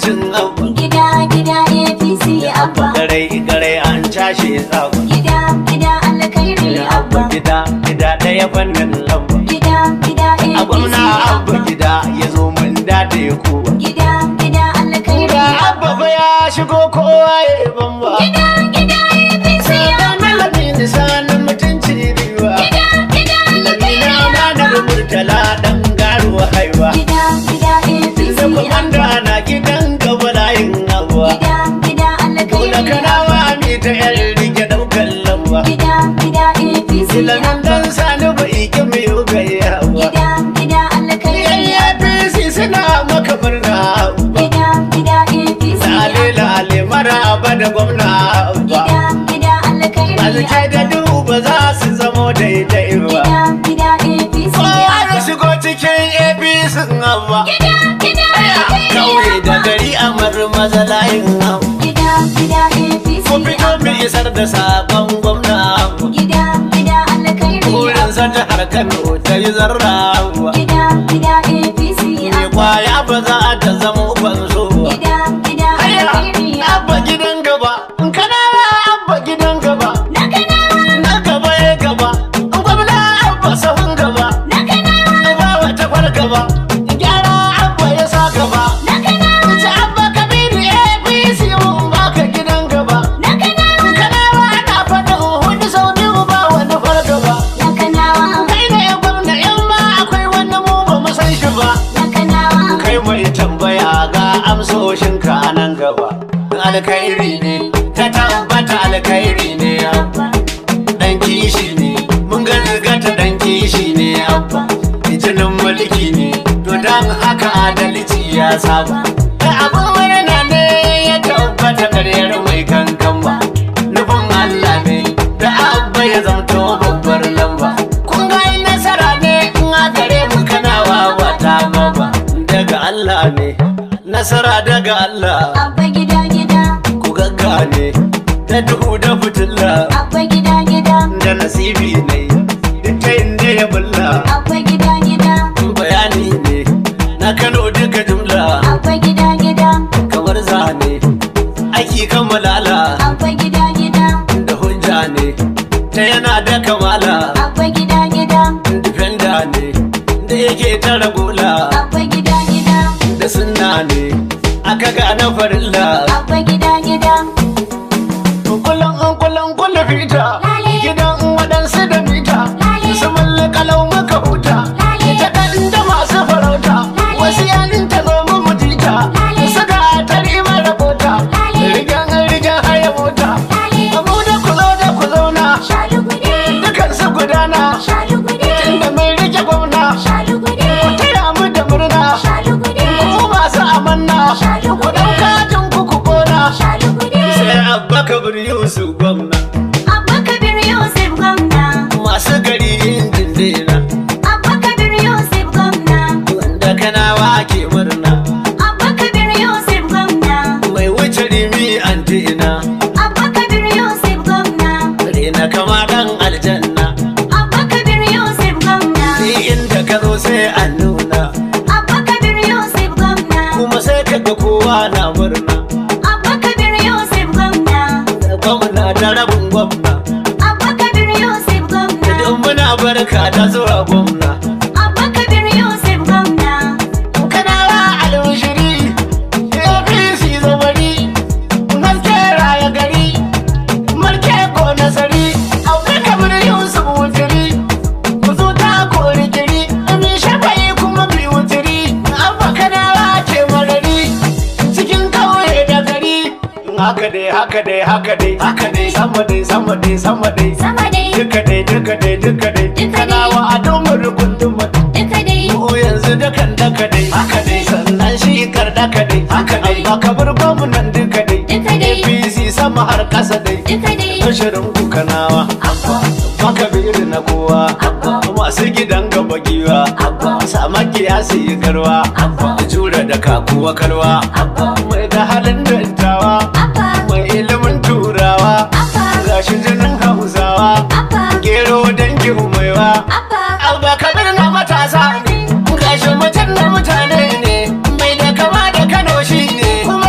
gwamnatin Abba. Gida APC Abba. Garai an cashe tsago. Gida alkhairi Abba. Gida ɗaya fannin Abba. Gida APC A gwamna Abba gida ya zo mun dade kowa. Gida alkhairi Da Abba fa ya shigo kowa ya yi bamba. Gida APC Abba. Lamini sanin mutunci riwa. Gida Lamini amanar murtala ɗan garuwa haiwa. Gida APC Da kwamanda na gidan gaba layin Abba. Gida alkhairi Kula kanawa mi ta yar rike ɗaukan lamba. Gida APC Silamin dan sani bai ki mai gayya ba. Gida alkhairi Yan APC suna maka murna ba. Gida APC Lale maraba da gwamna ba. Gida alkhairi Alkai da duba za su zamo daidai ba. Gida APC Kowa ya shigo cikin APC ba. Gida Kauye da gari a maza layin ba. Gida APC Ku fito mu isar da sabon gwamna ba. Gida alkhairi Wurin sa jihar Kano ta yi zarra ba. Gida APC Me kwaya ba za ta zama banzo ba. Gida alkhairi Abba gidan gaba, kana Abba gidan gaba, na kanawa na gaba ya gaba, gwamna Abba sahun gaba, na kanawa ba wata kwar gaba, gyara Abba ya sa gaba, na kanawa ta Abba Kabiru APC mun baka gidan gaba, na kanawa kanawa ana faɗin wani sau biyu ba wani kwar gaba, na kanawa kai ne gwamna in ma akwai wani mu ba mu san shi ba, na kanawa kai mai tambaya ga amsoshinka nan gaba. Alkhairi ne ta tabbata alkhairi ne Abba dan kishi ne mun ga ta dan kishi ne Abba jinin mulki ne to dan haka adalci ya saba da abun murna ne ya tabbata karyar mai kankan ba nufin Allah ne da Abba ya zamto babbar lamba kun ga nasara ne in a gare mu kana wawata ba daga Allah ne nasara daga Allah Abba gida ku gaggane da duhu da fitilla Abba gida da nasibi ne duk ta inda ya bulla Abba gida bayani ne na Kano duka jumla Abba gida kamar zane aiki kan malala Abba gida da hujja ne ta yana da kamala Abba gida defender ne da yake tara gola Abba gida da sunna ne aka gane farilla Abba gida kullum fita gidan waɗansu da mita su mallakalau maka huta ita ɗan da masu farauta wasu yanin ta noma mutita su ga tari mara bota rigen haya mota abu da ku zauna dukan su gudana tunda mai rike gwamna ku taya mu da murna ku masu amanna ku ɗauka tun ku kona sai Abba Kabir Yusuf gwamna Abba Kabir Yusuf gwamna masu gari injin dina Abba Kabir Yusuf gwamna wanda kanawa ke murna Abba Kabir Yusuf gwamna mai wuce rimi antina Abba Kabir Yusuf gwamna rena kama dan aljanna Abba Kabir Yusuf gwamna ni inda ka zo sai an nuna Abba Kabir Yusuf gwamna kuma sai kaga kowa na murna Abba Kabir Yusuf gwamna gwamna da rabin gwamna Abba Kabir Yusuf gwamna duk muna barka da zuwa gwamna Abba Kabir Yusuf gwamna kanawa alwishiri APC zabari haske raya gari marke ko nasari Abba Kabir Yusuf wutiri ku zo ta kori giri mi shafayi kuma bi wutiri Abba kanawa ke marari cikin kauye da gari haka dai sama dai duka dai kanawa a domar kunduma duka dai mu yanzu dukan daka dai sannan shi kar daka dai Abba Kabir gwamnan duka dai APC sama har kasa dai duka dai bashirin ku kanawa Abba Kabir na kowa masu gidan gaba giwa sama kiyasi yi garwa jura da kakuwa kalwa mai da halin dattawa mai ilimin turawa gashi jinin hausawa gero dangin maiwa Abba Kabir na matasa gashi mutum na mutane ne mai da kama da Kano shi ne kuma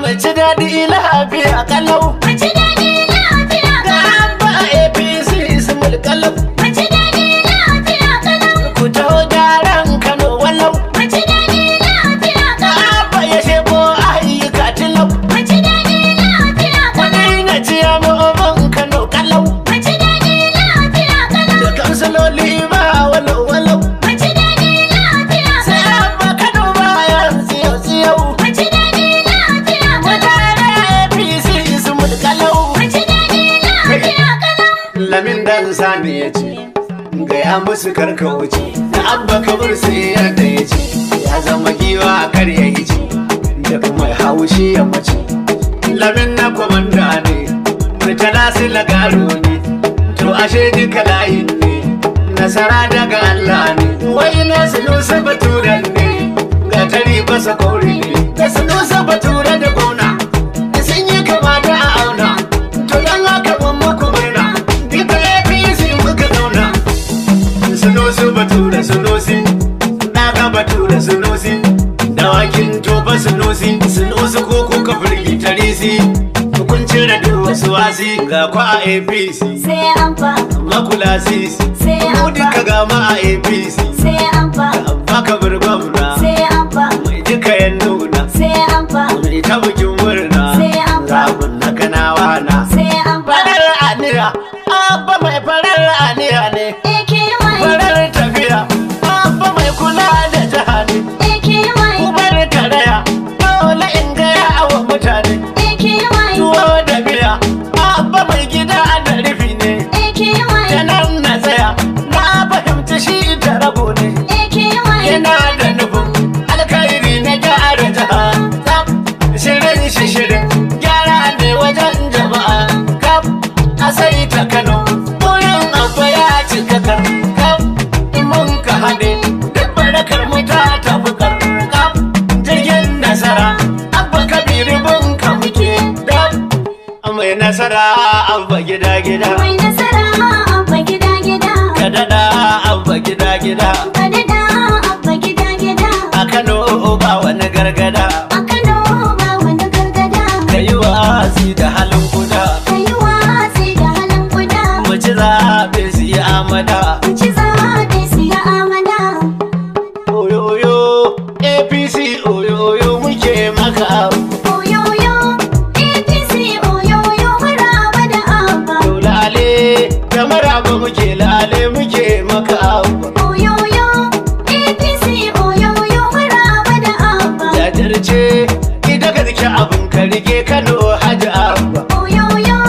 mace daɗi lafiya kalau. Mace daɗi lafiya Ga kalau. Abba APC su mulkalau. Mace daɗi lafiya kalau. Ku taho gyaran Kano walau. Mace daɗi lafiya Ga kalau. Abba ya shebo ayyuka tilau. Mace daɗi lafiya kalau. Wani na ciya ma'oban Kano kalau. Mace daɗi lafiya kalau. Da kansiloli ba walau walau. Mace daɗi lafiya Sai kalau. Abba Kano bayan tsiyau tsiyau. Mace daɗi lafiya kalau. Mutane APC su mulkalau. Mace daɗi lafiya kalau. Lamin dan sani ya ce gaya musu karka wuce da Abba kabir sai yadda ya ce ya zama giwa kar ya yi ce da kuma haushi ya mace. Lamin na kwamanda ne murtala su lagaro ne to ashe duka layin ne nasara daga Allah ne wai na sunusa baturen ne ga tari basa kauri ne da sunusa bature da gona sun yi kama da a auna to don haka mun muku murna duka APC muka zauna. Sunusi bature sunusi daga bature sunusi dawakin tofa sunusi ko kuka firgita risi kun cire duk wasu wasi ga kwa a APC Sai Abba. makula sisi Sai mu Abba. duka ga ma a APC Sai Abba. Abba kabir gwamna Sai Abba. mai duka yan nuna Sai Abba. mai ta bikin murna Sai Abba. rabin na kanawa na Sai Abba. farar aniya Abba mai farar aniya ne AKY. farar tafiya Abba mai kula da jiha ne AKY. ubar karaya dole in gaya wa mutane AKY. tuwo da biya Abba mai gida da rufi ne AKY. ta nan na tsaya na fahimci shi da rabo ne AKY. yana da nufin alkhairi na gyara jiha tsaf shirin shi shirin gyara ne wajen jama'a kaf a sai ta Kano wurin Abba ya cika kaf mun ka haɗe duk barakar mu ta tafi kaf jirgin nasara Abba kabiru bun ka muke daf mai nasara Abba gida gida Mai nasara Abba gida gida. ka daɗa Abba gida gida Ka daɗa Abba gida gida. a Kano ba wani gargada A Kano ba wani gargada. ka yi wasi da halin kuda Ka yi watsi da halin kuda. mu ci zaɓe su yi amada Ku ci zaɓe siya amana. oyoyo APC oyoyo muke maka Oyoyo. APC oyoyo maraba da Abba. yau lale da maraba muke lale muke maka Oyoyo. APC oyoyo maraba da Abba. jajirce ida garke abin ka rike Kano Hajji Abba Oyoyo.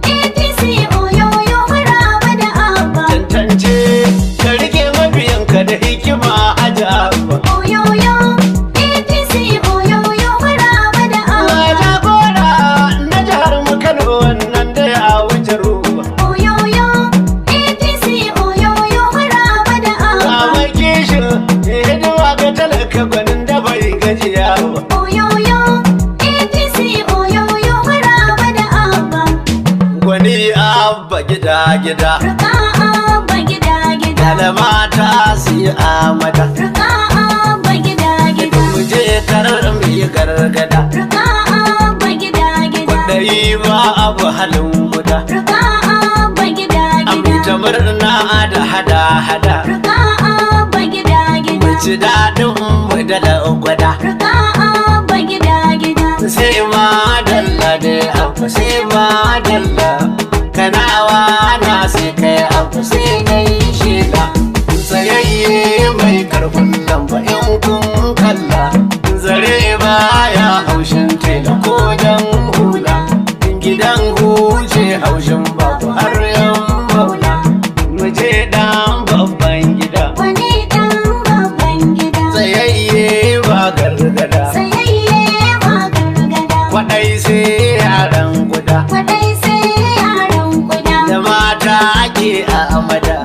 APC oyoyo maraba da Abba. tantance ka rike mabiyanka da hikima Hajji Abba Oyoyo. APC oyoyo maraba da na Abba. jagora na jihar mu Kano wannan da ya wuce ruwa Oyoyo. APC oyoyo maraba da Abba. mai kishin hidima ga talaka gwanin da bai gajiya ba Oyoyo. APC oyoyo maraba da Abba. gwani Abba gida gida Rika Abba gida gida. Alamata su yi amada Rika Abba gida gida. mu je karar mu yi gargada Rika Abba gida gida. kwaɗayi ba abu halin guda Rika Abba gida amita gida. murna da hada hada Rika Abba gida gida. mu ci daɗin mu da gwada Rika Abba gida gida. sai ma dalla da abu sai ma dalla kanawa na sai kai abu sai na yi shela tsayayye mai karfin lamba in kun kalla zare baya haushin tela ko jan hula gidan huce haushin babu har yan maula mu je dan babban gida Wani ɗan babban gida. tsayayye ba gargada Sayayye ba gargada. kwaɗai sai yaran guda Kwaɗai sai yaran kuda. da mata ake a amada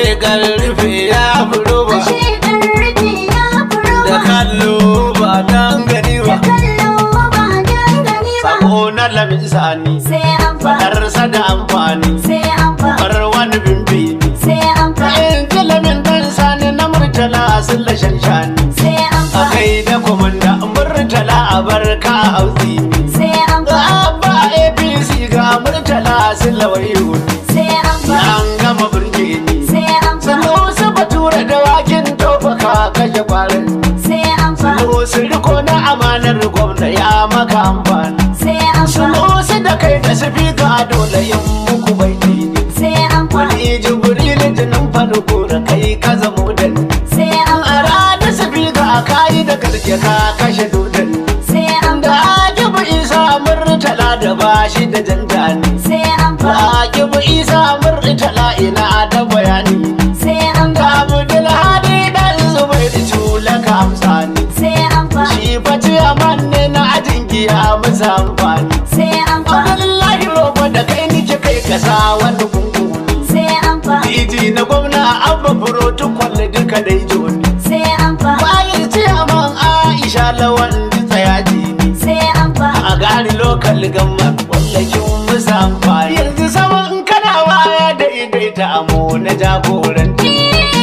ashe karfe ya furo ba ashe karfe ya furo da ba kallo ba dan gani da ba kallo ba dangane ba sako na lamin sani sai an fa fadarsa da amfani sai an fa bar wani bimbi sai an fa in ji lamin dan sani na murtala sun la shanshani sai an a fa kai da komanda murtala a barka hausi sai an ga fa abba apc ga murtala sun la wayo sai an fa an gama burge ni sai an fa sanu su batura da wakin tofa ka kashe kwarin sai an fa sanu su riko na amanar gwamna ya maka amfani sai an fa sanu su da kai da su fi ka dole yin muku baiti ne sai an fa wani jibril jinin farko da kai ka zamo da ni sai an a rana su fi ka kayi da karke ka kashe dodon sai an da ajibu isa murtala da bashi da jantani sai an fa ajibu isa murtala ina da bayani sai an da fa abdul hadi dan zubai da tula ka amsani sai an fa shi bace amanne na ajin giya musa amfani sai an fa abdullahi roba da kai nike kai kasa wani kunkuni sai an fa Iji na gwamna abba protocol duka dai joni sai an fa bayan ciyaman aisha lawan tsaya jini sai an fa a gari lokal gamma wallakin musa amfani yanzu saman kana waya daidaita amo na jagoranci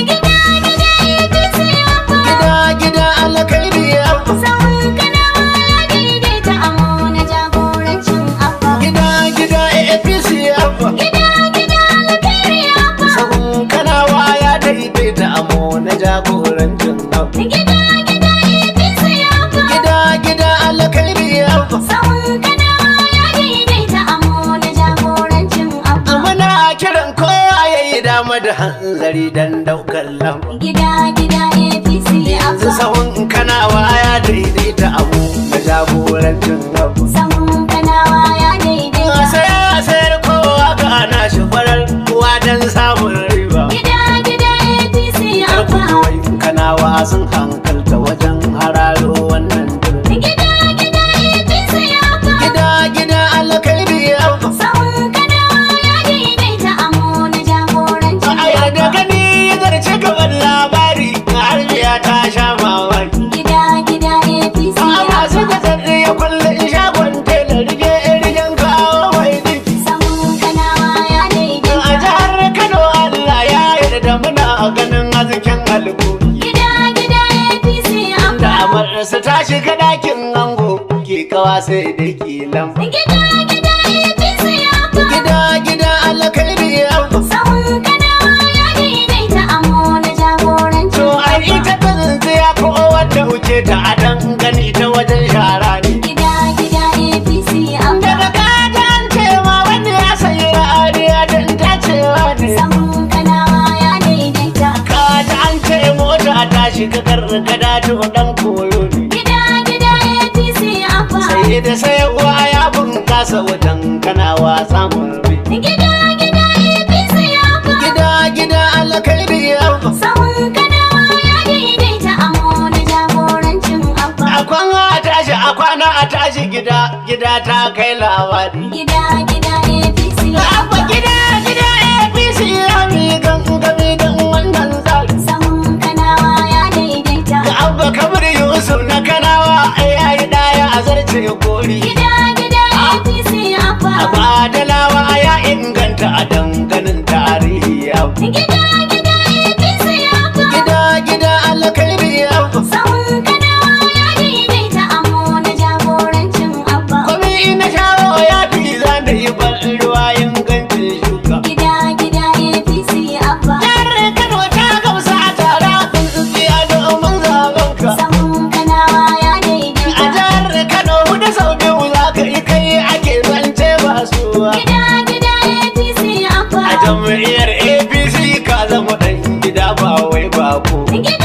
gida gida APC abba gida gida alkairi abba sahun kanawa ya daidaita amo na jagorancin abba gida gida apc abba gida gida alkhairi abba sabon kana waya daidaita amo na jagorancin abba gida gida APC abba gida gida alkairi abba sahun kanawa ya daidaita amo na jagorancin abba muna kiran kowa yayi dama da hanzari dan daukar lamba gida gida APC yanzu abba sahun kana waya daidaita abu na jagorancin abu sahun kanawa ya daidaita sayar kowa ga ana shi farar kowa don samun riba gida gida APC karku abba kawai kanawa sun hankalta wajen hararo wannan birni gida gida APC abba gida gida alkairi abu sahun kanawa ya daidaita amo na jagorancin a yarda gani zarce gaban labari har biya ta sha mamaki gida gida APC a masu abba da zarri ya kulle shagon tela rige rigen kawo mai dinki sahun kanawa ya a daidaita jihar Kano Allah ya yarda muna ganin hasken alƙuri gida gida APC da abba amarsa ta shiga ɗakin ango ke kawa sai da ke lamba gida gida APC abba gida gida alkairi abu sahun kanawa ya daidaita amo na jagorancin to ai abba ita ta tsintsiya ko wadda wuce ta adan gani ta wajen shara ne gida gida APC abba daga kaji an cewa wani ya sayi ra'ariya don ta cewa ne sahun kanawa ya daidaita kaji an ce mota ta shiga karkada to dan koyo ne gida gida APC abba sai da sayarwa ya bunkasa wajen kanawa samun rai gida gida APC abba gida gida alkairi abu sahun kanawa ya daidaita amo na jagorancin abba a kwana a kwana a tashi gida gida ta kai labari gida gida APC abba abba gida gida apc ya mi gangami don wannan tsari sahun kanawa ya daidaita ga abba kamar yusuf na kanawa ya yi daya a zarce kori gida gida APC abba a badalawa ya inganta a danganin tarihi abu gida gida APC abba gida gida alkairi abu sahun kanawa ya daidaita amo na jagorancin abba kwami na shawo ya fi zan da yi ban ruwa ingancin shuka gida gida APC abba Jihar Kano ta gamsa a tara tsintsiya domin zaben ka. sahun kanawa ya A daidaita jihar Kano hudu sau biyu za ka yi kai ake zance ba suwa. gida gida APC abba A jam'iyyar APC ka zama ɗan gida ba wai bako. gida